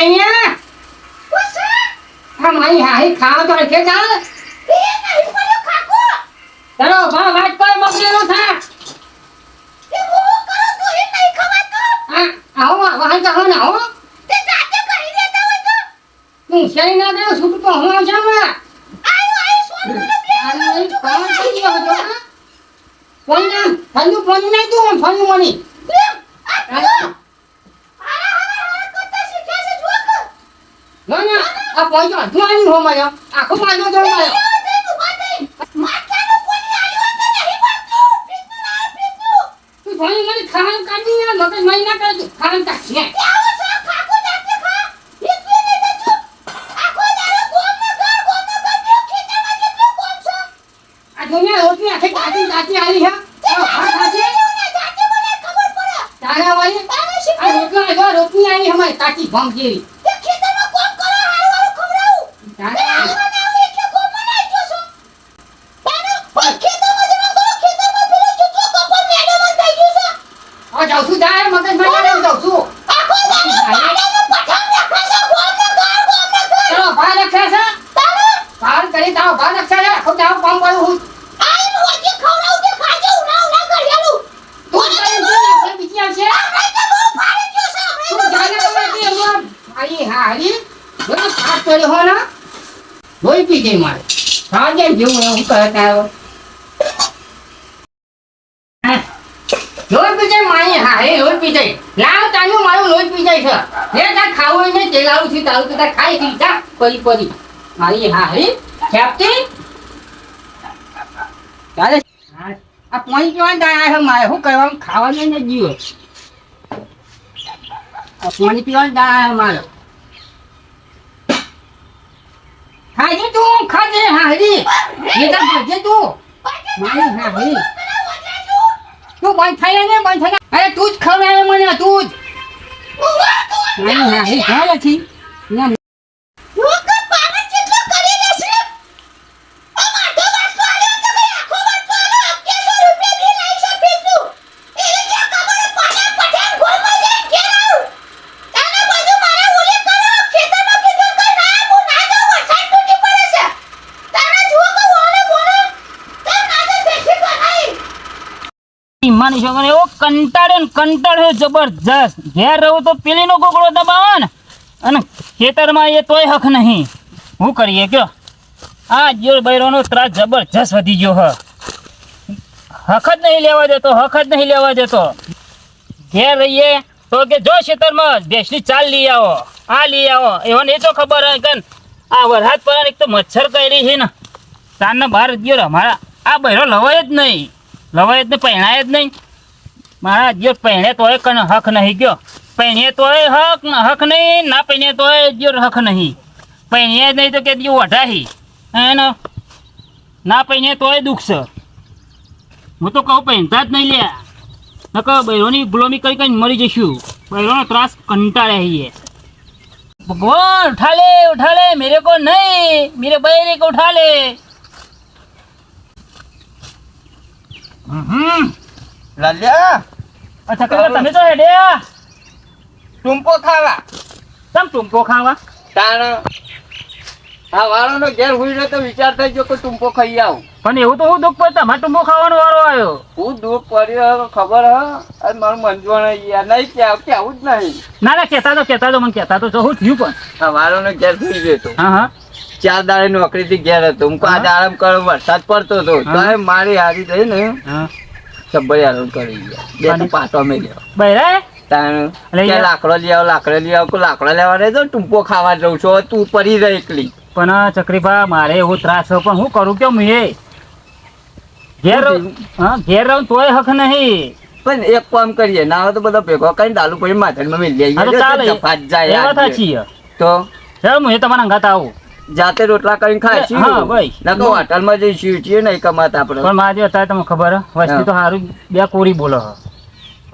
અહીંયા આ મારી હાઈ ખાવા તો રખે ચાલ ચલો વાત કોઈ મગજનો થા આવો વાહ જાઓ ને આવો તું શેરી ના દે સુટ તો હું આવશે ને ફોન નહીં તું ફોન મની આ પૈસો તું આની હો માર્યો આખો માર્યો તો માર્યો તું ફોન મને ખાવાનું કાઢી ને મગજ મહી ના કરજો ખાવાનું કાઢી ને આ દુનિયા રોટલી આખે કાઢી કાઢી આવી હે તારા વાળી આ રોટલી આવી અમારી કાચી ભંગ જેવી જાઉં છું જાય મગજ માં જાઉં છું ચલો ભાઈ લખે છે ભાર કરી દાવ ભાર લખે છે ખુદ દાવ કામ કરું હું લોહી પી જાય મારે સાંજે જેવું એવું કરતા લોહી પી જાય મારી હા એ લોહી પી જાય લાવ તાનું મારું લોહી પી જાય છે જે તાર ખાવું હોય ને તે લાવું છું તારું તો તાર ખાઈ હતી જા પરી મારી હા હે ખેપતી તારે આ પાણી પીવાનું દાયા છે મારે શું કરવાનું ખાવાનું ને જીવો આ પાણી પીવાનું દાયા મારે ખાજે તું ખાજે હારી બેટા ખાજે તું મારી હારી તું બંધ થાય ને બંધ થાય અરે તું જ ખવડાવે મને તું જ મારી હારી ઘર હતી ના માની છોકરો એવો કંટાળ્યો જબરજસ્ત ઘેર રહું તો પેલીનો ગોગળો દબાવો ને અને ખેતરમાં એ તોય હક નહીં શું કરીએ કયો આ જો બૈરોનો ત્રાસ જબરજસ્ત વધી ગયો હક જ નહીં લેવા દેતો ઘેર રહીએ તો કે જો ખેતરમાં ભેંસની ચાલ લઈ આવો આ લઈ આવો એવાને એ તો ખબર હોય કે આ વરસાદ પર એક તો મચ્છર કરી છે ને તારના બહાર ગયો મારા આ બૈરો લવાય જ નહીં પહેણાય જ નહીં મારા જો પહેણે તોય હક નહીં ગયો પહેણે તોય હક નહીં ના પહેણે તોય જો હક નહીં પહેણે નહીં તો કે જો વઢાહી એને ના પહેણે તોય દુઃખ છે હું તો કહું પહેણતા જ નહીં લે ન કહો બૈરોની ગુલામી કરી મરી જઈશું બૈરોનો ત્રાસ કંટાળે હૈયે ભગવાન ઉઠા લે મેરે કો નહીં મેરે બૈરે को उठा ले લાલ્યા અચ્છા કરો તમે તો હેડ્યા ટુંપો ખાવા તમ ટુંપો ખાવા તાણ આ વાળોનો ઘેર હુઈ રહ્યો તો વિચાર થઈ ગયો કે ટુંપો ખાઈ આવું પણ એવું તો હું દુઃખ પડે તમારે ટુંપો ખાવાનો વારો આવ્યો હું દુઃખ પડ્યો ખબર હ અને મારું મંજવણ યાર નહીં કેવું જ નહીં ના કહેતા તો મને કહેતા તો હું થયું પણ આ વાળોનો ઘેર હુઈ રહ્યો તો હા 4 દાડે નોકરી થી ઘેર હતો હું આજે આરામ કરો વરસાદ પડતો હતો તો મારી હારી થઈ ને સબ્બર આરામ કરી ગયા બે પાટો મેલ્યો બૈરા લાકડો લઈ આવો લાકડો લેવા રહે તો ટૂંપો ખાવા જઉં છું તું પડી રહે એકલી પણ ચક્રીભા મારે એવો ત્રાસ છે પણ હું કરું કેમ એ ઘેર રહું તોય હક નહીં પણ એક કામ કરીએ ના હોય તો બધા ભેગો કરીને દાલુ પડી માથામાં મેલી તો હું એ તમારા અંગાત આવું જાતે રોટલા કરીને ખાઈશું નકો હોટલમાં જઈશું છીએ નહીં કમાતા આપણે પણ મારે અત્યારે તમને ખબર વસ્તી તો સારું બે કોરી બોલો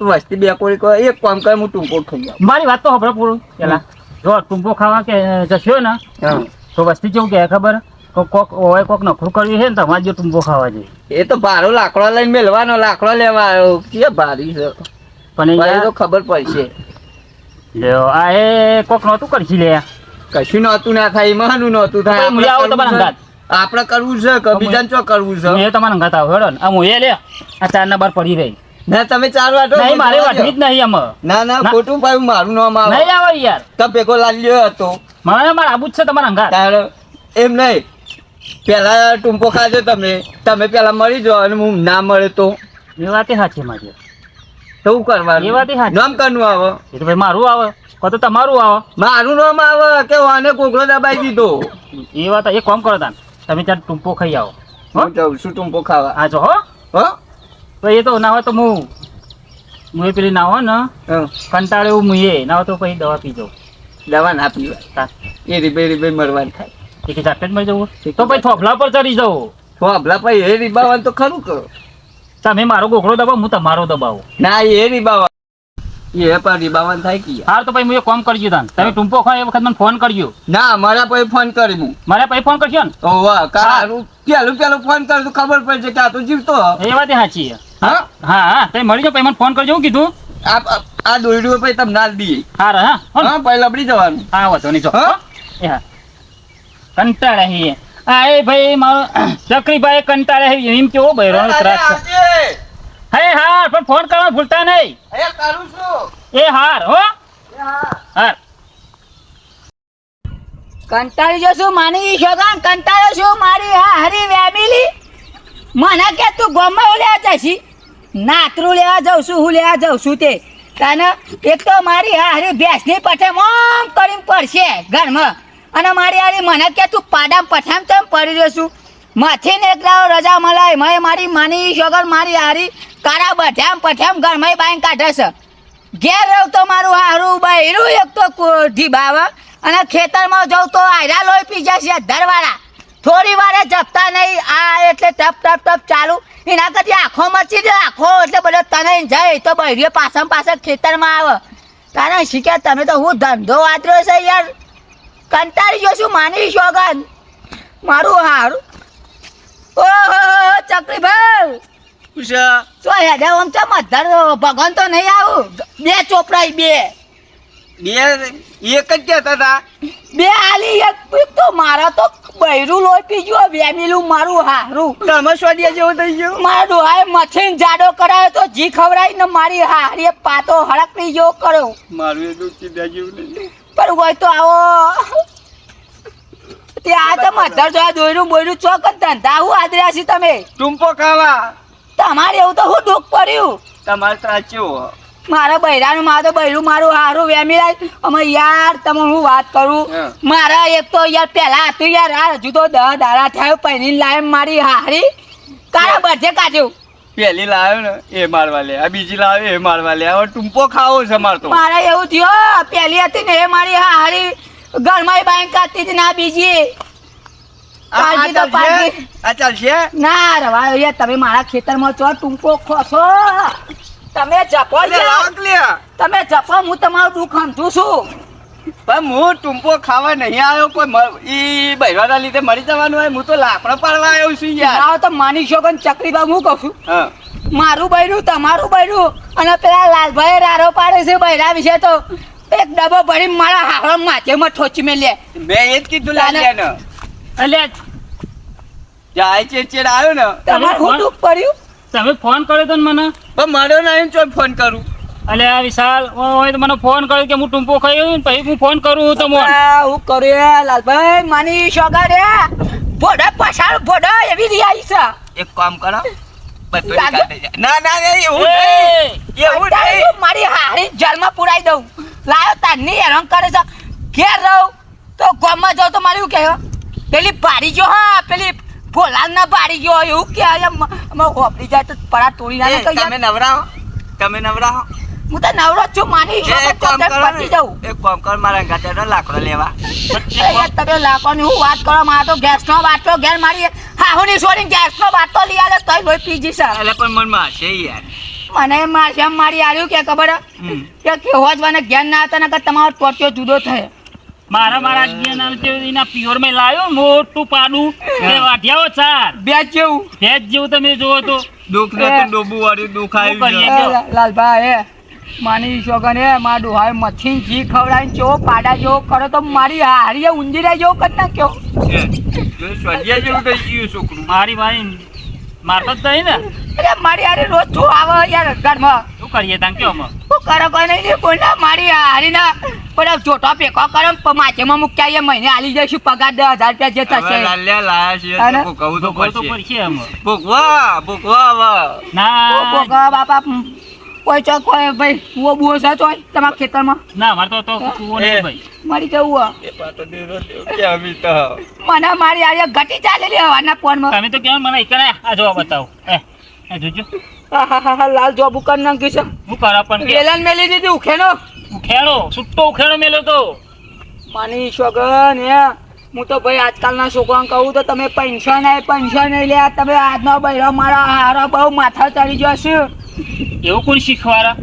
વસ્તી બે કોરી કહો એક કામ કરે હું ટૂંપો ખાઈ આવું મારી વાત તો ખબર પૂરું પેલા જો ટૂંપો ખાવા કે જશો ને તો વસ્તી કેવું કે ખબર કોક નખરું કર્યું છે ને તમારે જો ટૂંપો ખાવા જોઈએ એ તો ભારો લાકડો લઈને મેલવાનો લાકડો લેવા આવ્યો કે ભારી છે પણ એ તો ખબર પડશે લ્યો આ એ કોક નહોતું કરશી લે કશું નહોતું ના થાય એમાં શાનું નહોતું થાય તો મુએ આવું તમારા અંગાત. આપણે કરવું છે કે બીજાને ચો કરવું છે એ તમારા અંગાત આવો હેડો ને આ મુએ લે આ 4 ના બાર પડી રહી ના તમે ચાર વાટો નહીં મારે વાટવી જ નહીં આમાં ના ના ના. ખોટું ભાઈ મારું નામ આવે નહીં આવે યાર તો ભેગો લાલ્યો હતો મારે આબુ જ છે તમારા અંગાત તારે એમ નહીં પેલા ટૂંપો ખાજો તમે પેલા મળી જાઓ અને હું ના મળે તો એ વાત સાચી મારી તો શું કરવાનું એ વાત ય સાચી. નામ કરનું આવે એ તો ભાઈ મારું આવે કો તો તમારું આવે મારું નામ આવે કે આને કોકરો દબાઈ દીધો એ વાત એક કામ કરો તાન તમે ચાર ટૂંપો ખાઈ આવો હો હું જાઉં છું ટૂંપો ખાવા આ જો હો હો તો એ તો ના હોય તો હું પેલી ના હોય ને હં. કંટાળે એવું મુએ ના હોય તો પછી દવા પી જાઉં દવા ના પીવાય એ રીબે મરવાનું થાય એ કે જાતે જ મરી જવું તો પછી થોભલા પર ચડી જવું તો આપલા ભાઈ એ રીબાવાનું તો ખરું કે તમે મારો ગોખલો દબાવો હું તમારો દબાવું ના એ રીબાવા એ પણ રીબાવાનું થાય કે યાર. હાર તો પછી હું એક કામ કરજો તાન તમે ટૂંપો ખાય એ વખત મને ફોન કરજો ના મારા પછી ફોન કરી હું મારે પછી ફોન કરશો ને ઓ વાહ કારું પેલું ફોન કર તો ખબર પડશે કે આ તો જીવતો હ. એ વાત ય સાચી છે. હા હા હા તમે મળી જાઓ પછી મને ફોન કરજો હું કીધું આ દોરડું પછી તમને ના દઈએ હાર હા હો ને? હા પછી લબડી જવાનું હા વાંધો નહીં જો હા? એ હા કંટાળે હી હા એ ભાઈ મારો ચકરીભાઈ કંટાળે હી એમ કેવો બૈરો ત્રાસ છે. હે હાર પણ ફોન કરવા ભૂલતા નહીં કરું છું એ હાર હો હાર કંટાળી જશું માની શોગન કંટાળ્યો છું મારી હા હરી ફેમિલી મને કે તું ગમે હું લેવા જઈશી નાતરું લેવા જાઉં છું હું લેવા જાઉં છું તે તને એક તો મારી હા હરી ભેંસની પઠેમ આમ કરીને પડશે ઘરમાં અને મારી હારી મને કે તું પાડામ પઠામ તેમ પડી રહ્યો છું મથી ને એક દાડો રજા મલાય મેં મારી માની શોગન મારી હારી કારા બઠામ પઠામ ઘરમાં બાઈ કાઢે છે ઘેર રહું તો મારું હારું બૈરું એક તો ઢીબાવા અને ખેતરમાં જાઉં તો આયરા લોહી પી જશે ધરવાળા થોડી વારે જપતા નહીં આ એટલે ટપ ટપ ટપ ચાલુ એના કરતી આખો મચી દે આખો એટલે બધો તને જાય તો બૈરીઓ પાછળ ખેતરમાં આવે તારે શીખ્યા તમે તો હું ધંધો વાતર્યો છે યાર કંટાળી ગયો છું માની શોગન મારું હારું ઓહો ચકરીભાઈ તો હેડે આમ તો મધર ભગવાન તો નહીં આવું બે ચોપડાઈ બે એક જ કહેતા હતા બે આલી એક તો મારા તો બૈરું લોહી પી ગયો વેમીલું મારું હારું તમે સ્વાદિયા જેવો થઈ ગયો મારા ડોહાએ મથીન જાડો કરાયો તો જી ખવડાવી ને મારી હારીએ પાતો હડકડી જેવો કર્યો મારું એ દુઃખ કીધા જેવું નહીં પણ હોય તો આવો તે આ તો મધર જો દોયરું બોયરું ચોક જ ધંધા હું આદર્યા છી તમે ટૂંપો ખાવા તમારે એવું તો હું દુઃખ પડ્યું તમારે ત્રાચ્યો મારા બૈરાનું મારે તો બૈરું મારું હારું વેમી લાય અમે યાર તમે હું વાત કરું હા. મારા એક તો યાર પહેલા હતું યાર આ હજુ તો 10 દાડા થયો પહેરીને લાય મારી હારી તારા બધે કાઢ્યું પહેલી લાવ્યો ને એ મારવા લે આ બીજી લાવ્યો એ મારવા લે હવે ટૂંપો ખાવો છે માર તો મારે એવું થયો પહેલી હતી ને એ મારી હારી ઘરમાં બાઈક કાઢતી હતી ના બીજી કાઢી તો પાછી આ ચાલશે ના રવાયો યાર તમે મારા ખેતરમાં ચો ટૂંકો ખોસો તમે જપો યાર. તમે જપો હું તમારું દુઃખ સમજુ છું પણ હું ટૂંપો ખાવા નહીં આવ્યો કોઈ ઈ બૈરાના લીધે મરી જવાનું હોય હું તો લાકડા પાડવા આવ્યો છું યાર ના તો માની શકો ને ચકરીબા હું કહું છું હા મારું બૈરું તમારું બૈરું અને પેલા લાલભાઈ રારો પાડે છે બૈરા વિશે તો એક ડબ્બો ભરી મારા હારો માથેમાં ઠોચી મેં લે મેં એ જ કીધું લાલ્યાને એટલે જાય ચેડ આવ્યો ને તમારું શું દુઃખ પડ્યું તમે ફોન કર્યો તો ને મને પણ મારો નહીં ચોય ફોન કરું એટલે આ વિશાલ હોય તો મને ફોન કર્યો કે હું ટૂંપો ખાઈ ને પછી હું ફોન કરું તો મોન હું કરું યાર લાલભાઈ માની શોગા રે ભોડા પછાડ ભોડા એવી રહી આવી છે એક કામ કરો બધું લાગે? કાઢી જાય. ના ના ના, એવું એ! નહીં એવું અત્યારે નહીં હું મારી હારી જેલમાં પુરાઈ દઉં લાયો તારની હેરાન કરે છે ઘેર રહું તો ગામમાં જાઉં તો મારે એવું કહેવા પેલી પાડી ગયો હા પેલી ફોલાલ ના પાડી ગયો એવું કે અમે હોપડી જાય તો પડા તોડી ના એ, તમે નવરા હો? તમે નવરા હો? હું તો નવરો જ છું માની એક કામ કરો ને, પતી જાઉં એક કામ કર મારા ગાતે લાકડો લેવા અરે તમે લાખોની હું વાત કરો મારે તો ગેસનો બાટલો ઘેર મારી હાહુની છોડીને ગેસનો બાટલો લઈ આલે તોય લોહી પી જઈશ એટલે પણ મનમાં હશે યાર મને મારશે એમ મારી આવ્યું કે ખબર હમ. કે કેવો જ મને જ્ઞાન ના હતા ને કે તમારો ટોટિયો જુદો થયો મારા એના પ્યોર મેં લાવ્યો મોટું પાડું એ વાઢિયાઓ ચાર બે જેવું ભેજ જેવું તમે જોવો તો દુઃખ ને તો ડોબું વાળું દુઃખ શું કરીએ? આવ્યું છે. લાલભાઈ માની શોગન એ મારા ડોહાએ મચ્છી ઘી ખવડાવીને ચો પાડા જેવો કરો તો મારી હારીએ ઊંધીરા જેવો કરી નાખ્યો. સ્વર્ગીય જેવું થઈ ગયું છોકરું. મારી મારતો જ નહીં ને. અરે મારી હારી રોજ છું આવે યાર ઘરમાં. શું કરીએ તાન કયો અમે? શું કરો કોઈ નહીં બોલ ના મારી હારીના પેલા જોટો પેકો કરો માછેમાં મૂક્યા એ મહિને આલી જઈશું પગાર 10,000 રૂપિયા જે થશે. લાલ્યા લાયા છીએ અને? તો કહું તો ભોગવવું તો પડશે. પડશે અમે. ભોગવા હવે. ના ભોગવા બાપા કોઈ ચોક કોઈ ભાઈ કુવો બુવો છે ચોય તમારા ખેતરમાં ના અમારે તો કૂવો નહીં ભાઈ. મારી કેવું એ પાટો દેરો દેવ ક્યાં મીઠા. મને મારી હારી ઘટી ચાલેલી હવાના ફોનમાં. તમે તો કેમ મને એકને આ જોવા બતાવો. એ જોજો હા લાલ જોબ ઉપર નાખ્યું છે. હું કરા પણ કે વેલણ મેલી દીધી ઉખેનો. ઉખેડો છૂટો ઉખેડો મેલો તો. માની શોગન હે હું તો ભાઈ આજકાલના છોકરાને કહું તો તમે પેન્શન નહીં લે તમે આજનો બૈરો મારા હારો બહુ માથા ચડી જશે. એવું કોણ શીખવાડા?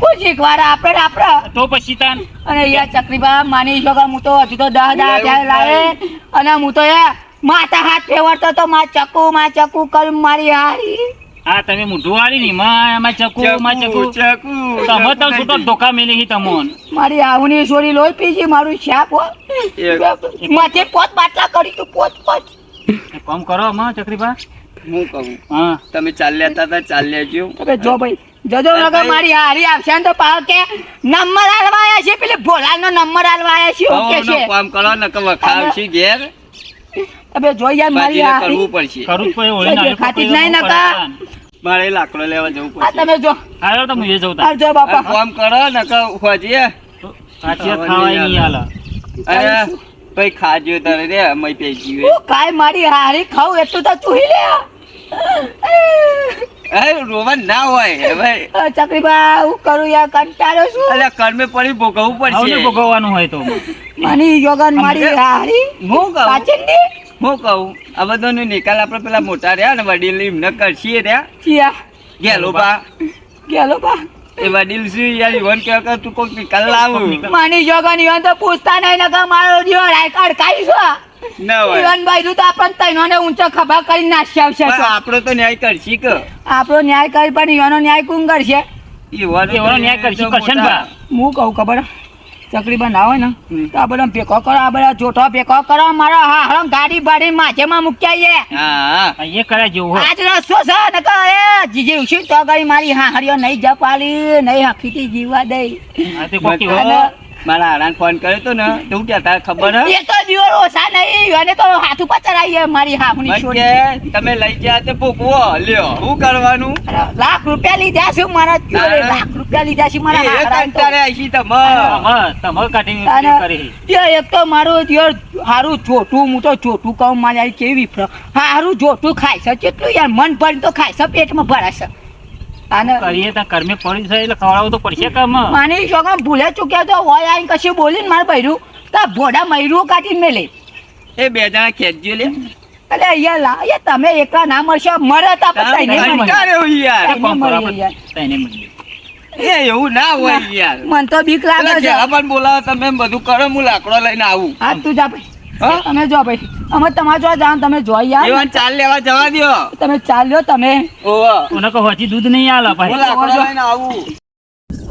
કોઈ શીખવાડા આપણે તો પછી તાન અને યાર ચકરીબા માની શોગન હું તો હજુ તો 10,000 ત્યારે લાવે અને હું તો માથા હાથ ફેરવતો તો માં ચકુ કરી મારી હારી. હા તમે મોઢું વાળી ની માં ચકુ તમે તો છૂટો ધોકા મેલી હી તમોન. મારી આવુની સોરી લોહી પીજી મારું શાપ હો માથે પોત બાટલા કરી તું પોત કામ કરો માં ચકરીબા. હું કહું હા તમે ચાલ્યા હતા ચાલ્યા જો. હવે જો ભાઈ જજો નગર મારી હારી આવશે ને તો પાવ કે નંબર આલવાયા છે પેલે ભોલાનો નંબર આલવાયા છે ઓકે છે. કામ કરો ને કે વખાવશી ઘેર હવે જોઈ યાર મારી બાજીને હારી કરવું પડશે. કરું જ પડે ઓળી ના ખાતી જ નહીં નકા. મારે લાકડો લેવા જવું આ પડશે. તમે જો આવ્યો તો હું એ જઉં આ જો બાપા કામ કરો ને કે હોજીએ સાચી ખાવાય નહીં હાલ. અરે ભાઈ ખાજો તારે રે અમે પી ગયું. હું કાય મારી હારી ખાવ એટલું તો ચૂહી લે. રોમન ના હોય ભાઈ. ચકરીબા હું કરું યાર કંટાળો છું. અલ્યા કર્મે પડી ભોગવવું આવને પડશે. ભોગવવાનું હોય તો માની જોગન મારી હારી હું કહું પાછળની હું કહું આ બધાનો નિકાલ આપણે પેલા મોટા રહ્યા ને વડીલ એમને કરશીએ રહ્યા ચિયા ગેલો બા ગેલો બા એ વડીલ શું યાર ઈવન કે તું કોઈક નિકાલ લાવું માની જોગન ઈવન તો પૂછતા નહીં નકા મારો જીવો રાયકાડ કાઈ છો ના હોય. ઈવન ભાઈ તો આપણને તૈનોને ઊંચો ખભા કરી નાખી આવશે પણ આપણો તો ન્યાય કરશી કે આપણો ન્યાય કરી પણ ઈવનનો ન્યાય કોણ કરશે? ઈવન એવાનો ન્યાય કરશી કરશે ને બા. હું કહું ખબર ચકરીબા ના હોય ને હમ. તો આ બધા ભેગો કરો આ બધા જોઠો ભેગો કરો મારા હા ગાડી બાડી માછેમાં મૂક્યા હા એ કરે જેવું હોય. આજ રસ્તો છે ને કે એ જીજે ઉછી તો ગઈ મારી હા હરિયો નહીં જપાલી નહીં હકીતી જીવા દઈ આ તે કોકી હોય. મને મારા હારાને ફોન કર્યો તો ને તો હું કહેતા ખબર હે? એ તો દિવસ ઓછા નહીં અને તો હાથ ઉપર ચડાવીએ મારી હાફની મને છોડી કે તમે લઈ ગયા તે ભોગવો લ્યો શું કરવાનું લાખ રૂપિયા લીધા છે મારા તારે? લાખ રૂપિયા લીધા છે મારા એ હારાને તો. કંટાળે આઈશી તમે તમે કાઢી અને કરી. એક તો મારું હારું જોઠું હું તો જોઠું કહું મારી કેવી હારું જોઠું ખાય છે કેટલું યાર મન ભરીને તો ખાય છે પેટમાં ભરાશે અને કરીએ ત્યાં કર્મે પડી છે એટલે ખવડાવવું તો પડશે કામ. માની છોકરા ભૂલે ચૂક્યા તો હોય આઈને કશું બોલીને મારે બૈરું તો ભોડા મયરું કાઢીને મેલે એ બે જણા ખેંચજો લે એટલે અહીંયા લા તમે એકલા ના મળશો મળે તો આપણે તઈને મળીએ. કંટાળ્યો યાર તઈને કોમ કરો મળીએ યાર. આપણે તઈને મળીએ. એ એવું ના હોય યાર મન તો બીક લાગે પેલા છે ઘેરા પણ બોલાવો તમે એમ બધું કરો હું લાકડો લઈને આવું હા તું જા ભાઈ હા? તમે જો ભાઈ અમે તમારે જો જાઓ તમે જોઈ યાર એવાને ચાલ લેવા જવા દ્યો તમે ચાલ્યો તમે ઓહો ઓને કહો હજી દૂધ નહીં આલે હું ભાઈ. લાકડો લઈને આવું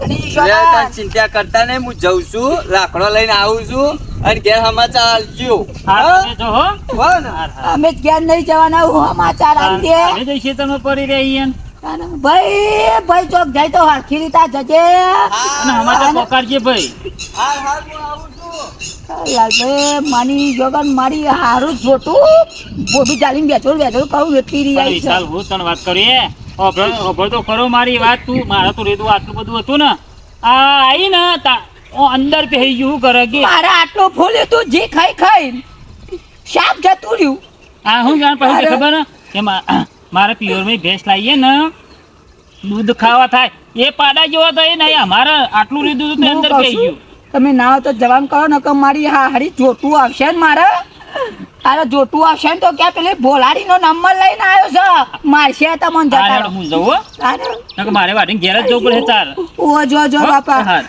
લે, તાર ચિંતા કરતા નહીં હું જઉં છું લાકડો લઈને આવું છું અને ઘેર સમાચાર આલજો હા તમે જો હો. હો ને? અમે જ ક્યાં નહીં જવાના હું સમાચાર આપી દે અમે જઈશું તમે પડી રહી એમ. ભાઈ ચોક જાય તો હરખી રીતા જજે અને અમારે પોકારજે ભાઈ. હાલ હાલ હું આવું છું લાલભાઈ માની જોગન મારી હારું જોતું બોડું ચાલીને બેઠો કહું એટલી રહી ભાઈ, ચાલ હું તને વાત કરીએ અભળ તો ખરો મારી વાત. તું મારા તો રેતું આટલું બધું હતું ને આ આવી ને અંદર પહેરી ગયું. શું કરે કે મારા આટલું ફૂલ્યું તું જે ખાઈ શાક જતું રહ્યું આ હું જાણ પછી ખબર ને કે મારે પિયોરમાં ભેંસ લાવીએ ને દૂધ ખાવા થાય એ પાડા જેવા થાય નહીં. અમારે આટલું રીધું હતું તે અંદર પહેરી ગયું. તમે ના તો જવાન કરો ને કે મારી હારી જોતું આવશે ને મારે અરે જોતું આવશે ને તો ક્યાં પેલી ભોલાડી નો નંબર લઈને આવ્યો છે મારશે તમને હા, જતા હેડ હું જવું હો. અરે નકર મારે વાટીને ઘેર જ જવું પડે ચાલ. ઓ જો હો? બાપા હા.